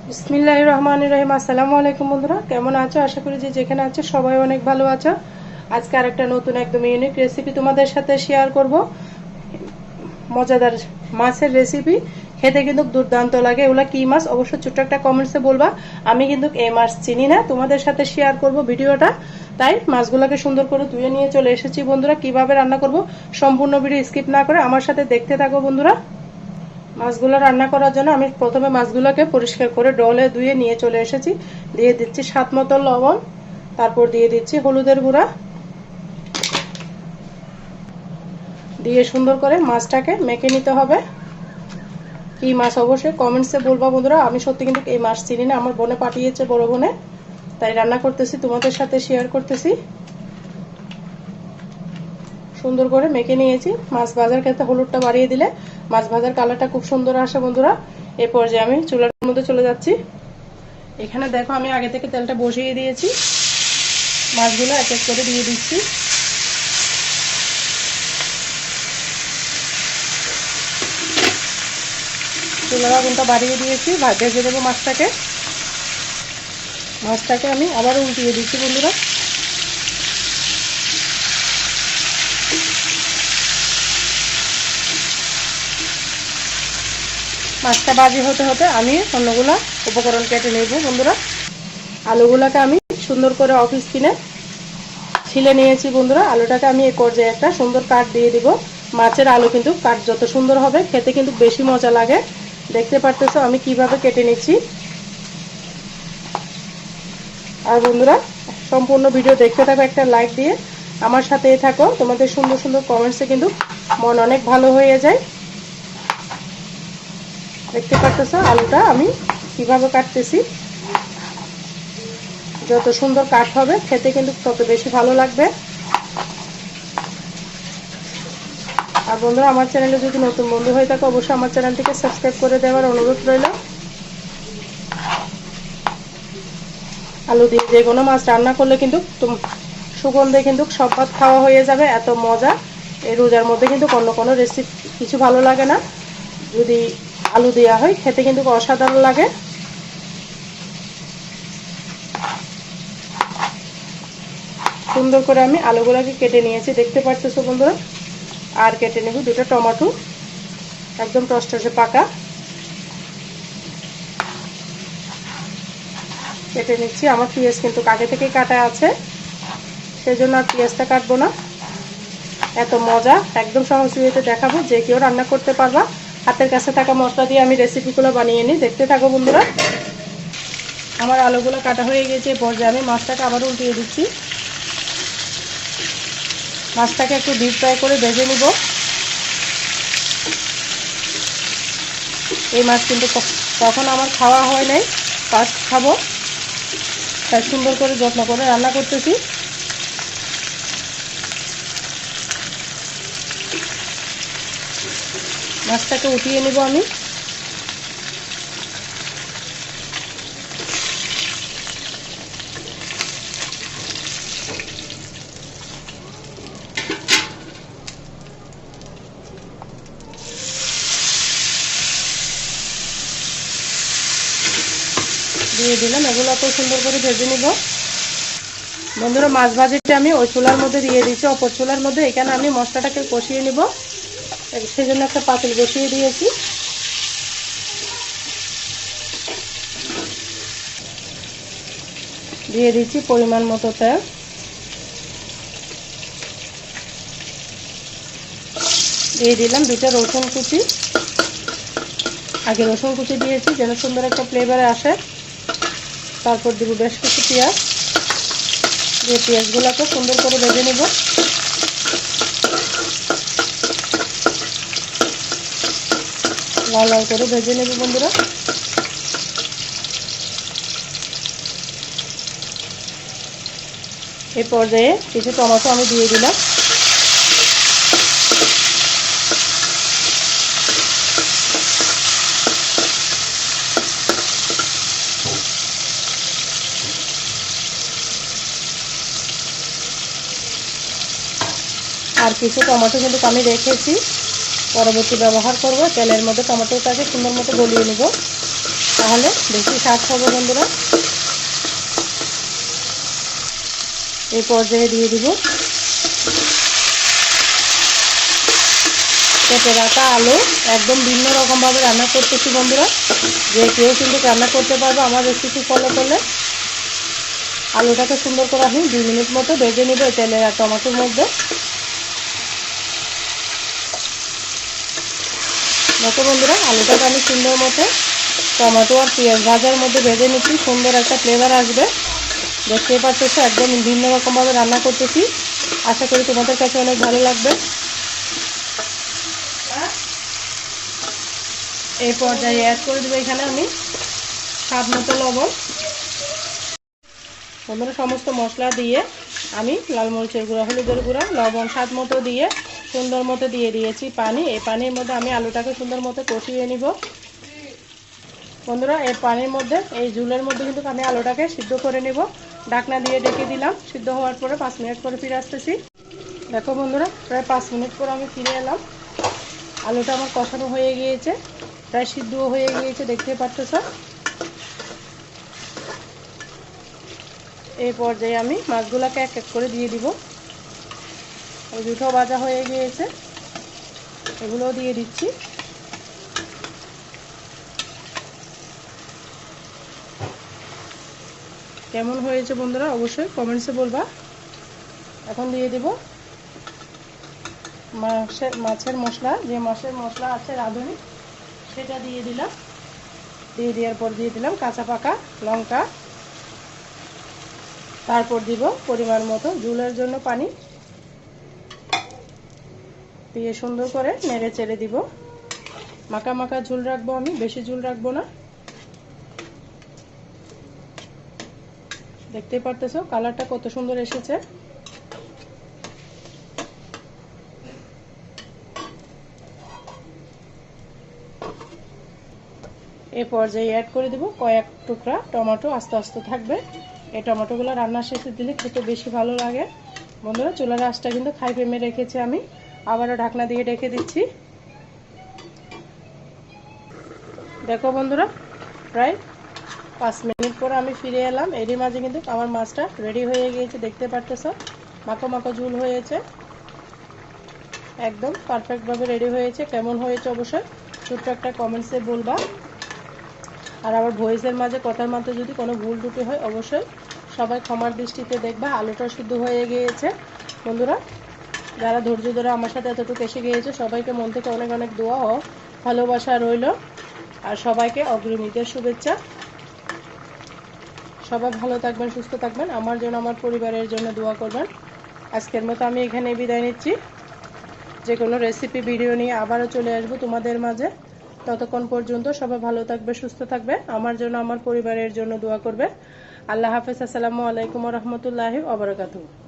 বিসমিল্লাহির রহমানির রহিম। আসসালামু আলাইকুম বন্ধুরা, কেমন আছো? আশা করি যে যেখানে আছো সবাই অনেক ভালো আছো। আজকে আরেকটা নতুন একদম ইউনিক রেসিপি তোমাদের সাথে শেয়ার করব। মজাদার মাছের রেসিপি, খেতে কিন্তু দুর্দান্ত লাগে। এগুলা কি মাছ অবশ্যই ছোট্ট একটা কমেন্টসে বলবা। আমি কিন্তু এই মাছ চিনি না, তোমাদের সাথে শেয়ার করব ভিডিওটা। তাই মাছগুলোকে সুন্দর করে ধুয়ে নিয়ে চলে এসেছি বন্ধুরা। কিভাবে রান্না করব সম্পূর্ণ ভিডিও স্কিপ না করে আমার সাথে দেখতে থাকো বন্ধুরা। মাছগুলো রান্না করার জন্য আমি প্রথমে মাছগুলোকে পরিষ্কার করে ডলে ধুয়ে নিয়ে চলে এসেছি। দিয়ে দিচ্ছি স্বাদ মতো লবণ, তারপর দিয়ে দিচ্ছি হলুদের গুঁড়া, দিয়ে সুন্দর করে মাছটাকে মেখে নিতে হবে। কি মাছ অবশ্যই কমেন্টসে বলবা বন্ধুরা। আমি সত্যি কিন্তু এই মাছ চিনি না, আমার বোনে পাঠিয়েছে, বড় বোনে, তাই রান্না করতেছি, তোমাদের সাথে শেয়ার করতেছি। সুন্দর করে মেখে নিয়েছি। মাছ ভাজার ক্ষেত্রে হলুদটা বাড়িয়ে দিলে মাছ ভাজার কালারটা খুব সুন্দর আসে বন্ধুরা। এই পর্যায়ে আমি চুলার মধ্যে চলে যাচ্ছি। এখানে দেখো আমি আগে থেকে তেলটা বসিয়ে দিয়েছি, মাছগুলো এক এক করে দিয়ে দিচ্ছি। চুলার আগুনটা বাড়িয়ে দিয়েছি, ভেজে দেবো মাছটাকে। মাছটাকে আমি আবার উল্টিয়ে দিচ্ছি বন্ধুরা। মাছটা ভাজি হতে হতে আমি অন্যগুলা উপকরণ কেটে নেব বন্ধুরা। আলুগুলাকে আমি সুন্দর করে অফ স্কিনে ছিলে নিয়েছি বন্ধুরা। আলুটাকে আমি এই পর্যায়ে একটা সুন্দর কাট দিয়ে দিব। মাছের আলু কিন্তু কাট যত সুন্দর হবে খেতে কিন্তু বেশি মজা লাগে। দেখতে পারতেছো আমি কিভাবে কেটে নিচ্ছি। আর বন্ধুরা সম্পূর্ণ ভিডিও দেখতে থাকো, একটা লাইক দিয়ে আমার সাথেই থাকো। তোমাদের সুন্দর সুন্দর কমেন্টসে কিন্তু মন অনেক ভালো হয়ে যায়। দেখতে পারতেছো আলুটা আমি কিভাবে কাটতেছি। যত সুন্দর কাট হবে খেতে কিন্তু তত বেশি ভালো লাগবে। আর বন্ধুরা আমার চ্যানেলে যদি নতুন বন্ধু হয়ে থাকে অবশ্যই আমার চ্যানেলটিকে সাবস্ক্রাইব করে দেওয়ার অনুরোধ রইল। আলু দিয়ে যে কোনো মাছ রান্না করলে কিন্তু সুগন্ধে কিন্তু সব ভাত খাওয়া হয়ে যাবে, এত মজা। এই রোজার মধ্যে কিন্তু অন্য কোনো রেসিপি কিছু ভালো লাগে না, যদি আলু দেওয়া হয় খেতে কিন্তু অসাধারণ লাগে। সুন্দর করে আমি আলুগুলোকে কেটে নিয়েছি, দেখতে পারতেছো বন্ধুরা। আর কেটে নেব দুটো টমেটো, একদম টসটসে পাকা। কেটে নিচ্ছি। আমার পেঁয়াজ কিন্তু আগে থেকেই কাটা আছে, সেজন্য আর পেঁয়াজটা কাটবো না। এত মজা, একদম সহজ ওয়েতে দেখাবো, যে কেউ রান্না করতে পারবা। হাতের কাছে থাকা মশলা দিয়ে আমি রেসিপিগুলো বানিয়ে নিই, দেখতে থাকো বন্ধুরা। আমার আলুগুলো কাটা হয়ে গেছে। পর্যায়ে আমি মাছটাকে আবার উল্টিয়ে দিচ্ছি। মাছটাকে একটু ডিপ ফ্রাই করে ভেজে নিব। এই মাছ কিন্তু তখন আমার খাওয়া হয় নাই, ফার্স্ট খাবো, তাই সুন্দর করে যত্ন করে রান্না করতেছি। মাছটাকে উঠিয়ে নিব আমি। দিয়ে দিলাম, এগুলোকেও সুন্দর করে ভেজে নিব বন্ধুরা। মাছ ভাজিটা আমি ওই চুলার মধ্যে দিয়ে দিচ্ছি, অপর চুলার মধ্যে। এখানে আমি মশলাটাকে কষিয়ে নিব, সেজন্য একটা পাতিল বসিয়ে দিয়েছি। দিয়ে দিচ্ছি পরিমাণ মতো তেল। দিয়ে দিলাম দুটো রসুন কুচি। আগে রসুন কুচি দিয়েছি যেন সুন্দর একটা ফ্লেভারে আসে। তারপর দিব বেশ কিছু পেঁয়াজ। দিয়ে পেঁয়াজগুলোকে সুন্দর করে ভেজে নেব। লাল লাল করে ভেজে নেব বন্ধুরা। এই পর্যায়ে কিছু টমেটো আমি দিয়ে দিলাম। আর কিছু টমেটো কিন্তু আমি রেখেছি, পরবর্তী ব্যবহার করব। তেলের মধ্যে টমেটোটাকে সুন্দর মতো গলিয়ে নেব। তাহলে বেশি স্বাদ হবে বন্ধুরা। এই পর্যায়ে দিয়ে দিব কেটে রাখা আলু। একদম ভিন্ন রকমভাবে রান্না করতেছি বন্ধুরা, যে কেউ কিন্তু রান্না করতে পারবে আমার রেসিপি ফলো করলে। আলুটাকে সুন্দর করে আমি 2 মিনিট মতো ভেজে নেব তেলে আর টমেটোর মধ্যে। দেখো বন্ধুরা, আলুটাকে আমি সুন্দর মতো টমেটো আর পেঁয়াজ ভাজার মধ্যে ভেজে নিচ্ছি, সুন্দর একটা ফ্লেভার আসবে। দেখতেই পাচ্ছো একদম ভিন্ন রকমভাবে রান্না করতেছি। আশা করি তোমাদের কাছে অনেক ভালো লাগবে। এই পর্যায়ে অ্যাড করে দেবো এখানে আমি স্বাদ মতো লবণ। বন্ধুরা, সমস্ত মশলা দিয়ে আমি লাল মরিচের গুঁড়া, হলুদের গুঁড়া, লবণ স্বাদ মতো দিয়ে সুন্দর মতো দিয়ে দিয়েছি পানি। এই পানির মধ্যে আমি আলুটাকে সুন্দর মতো কষিয়ে নিব বন্ধুরা। এই পানির মধ্যে, এই ঝুলের মধ্যে কিন্তু আমি আলুটাকে সিদ্ধ করে নিব। ঢাকনা দিয়ে ঢেকে দিলাম। সিদ্ধ হওয়ার পরে 5 মিনিট পরে ফিরে আসতেছি। দেখো বন্ধুরা, প্রায় 5 মিনিট পর আমি ফিরে এলাম। আলুটা আমার কষানো হয়ে গিয়েছে, প্রায় সিদ্ধও হয়ে গিয়েছে, দেখতে পাচ্ছ। এই পর্যায়ে আমি মাছগুলোকে এক এক করে দিয়ে দিব। ওই দুটো ভাজা হয়ে গিয়েছে, এগুলোও দিয়ে দিচ্ছি। কেমন হয়েছে বন্ধুরা অবশ্যই কমেন্টসে বলবা। এখন দিয়ে দিব মাছের মশলা, যে মাছের মশলা আছে রাঁধুনি, সেটা দিয়ে দিলাম। দিয়ে দেওয়ার পর দিয়ে দিলাম কাঁচা পাকা লঙ্কা। তারপর দিব পরিমাণ মতো ঝোলের জন্য পানি দিয়ে সুন্দর করে নেড়ে চেড়ে দিব। মাখা মাখা ঝোল রাখবো আমি, বেশি ঝোল রাখবো না। দেখতেই পারতেছো কালারটা কত সুন্দর এসেছে। এই পর্যায়ে অ্যাড করে দেব কয়েক টুকরা টমেটো, আস্তে আস্তে থাকবে। এই টমেটোগুলো রান্নার শেষে দিলে খেতে বেশি ভালো লাগে বন্ধুরা। চুলার আঁচটা কিন্তু হাই ফ্লেমে রেখেছি আমি। আবারও ঢাকনা দিয়ে ঢেকে দিচ্ছি। দেখো বন্ধুরা, প্রায় 5 মিনিট পর আমি ফিরে এলাম। এরই মাঝে কিন্তু আমার মাছটা রেডি হয়ে গিয়েছে, দেখতে পারতেছো মাখো মাখো ঝোল হয়েছে, একদম পারফেক্টভাবে রেডি হয়েছে। কেমন হয়েছে অবশ্যই ছোট্ট একটা কমেন্টসে বলবা। আর আমার ভয়েসের মাঝে কথার মাঝে যদি কোনো ভুল ত্রুটি হয় অবশ্যই সবাই ক্ষমার দৃষ্টিতে দেখবা। আলুটা সিদ্ধ হয়ে গিয়েছে বন্ধুরা। যারা ধৈর্য ধরে আমার সাথে এতটুকু এসে গিয়েছে সবাইকে মন থেকে অনেক অনেক দোয়া ও ভালোবাসা রইল। আর সবাইকে অগ্রিমীদের শুভেচ্ছা। সবাই ভালো থাকবেন, সুস্থ থাকবেন, আমার জন্য আমার পরিবারের জন্য দোয়া করবেন। আজকের মতো আমি এখানে বিদায় নিচ্ছি। যে কোনো রেসিপি ভিডিও নিয়ে আবারও চলে আসবো তোমাদের মাঝে। ততক্ষণ পর্যন্ত সবাই ভালো থাকবে, সুস্থ থাকবে, আমার জন্য আমার পরিবারের জন্য দোয়া করবে। আল্লাহ হাফেজ। আসসালামু আলাইকুম ওয়া রাহমাতুল্লাহি ওয়া বারাকাতুহু।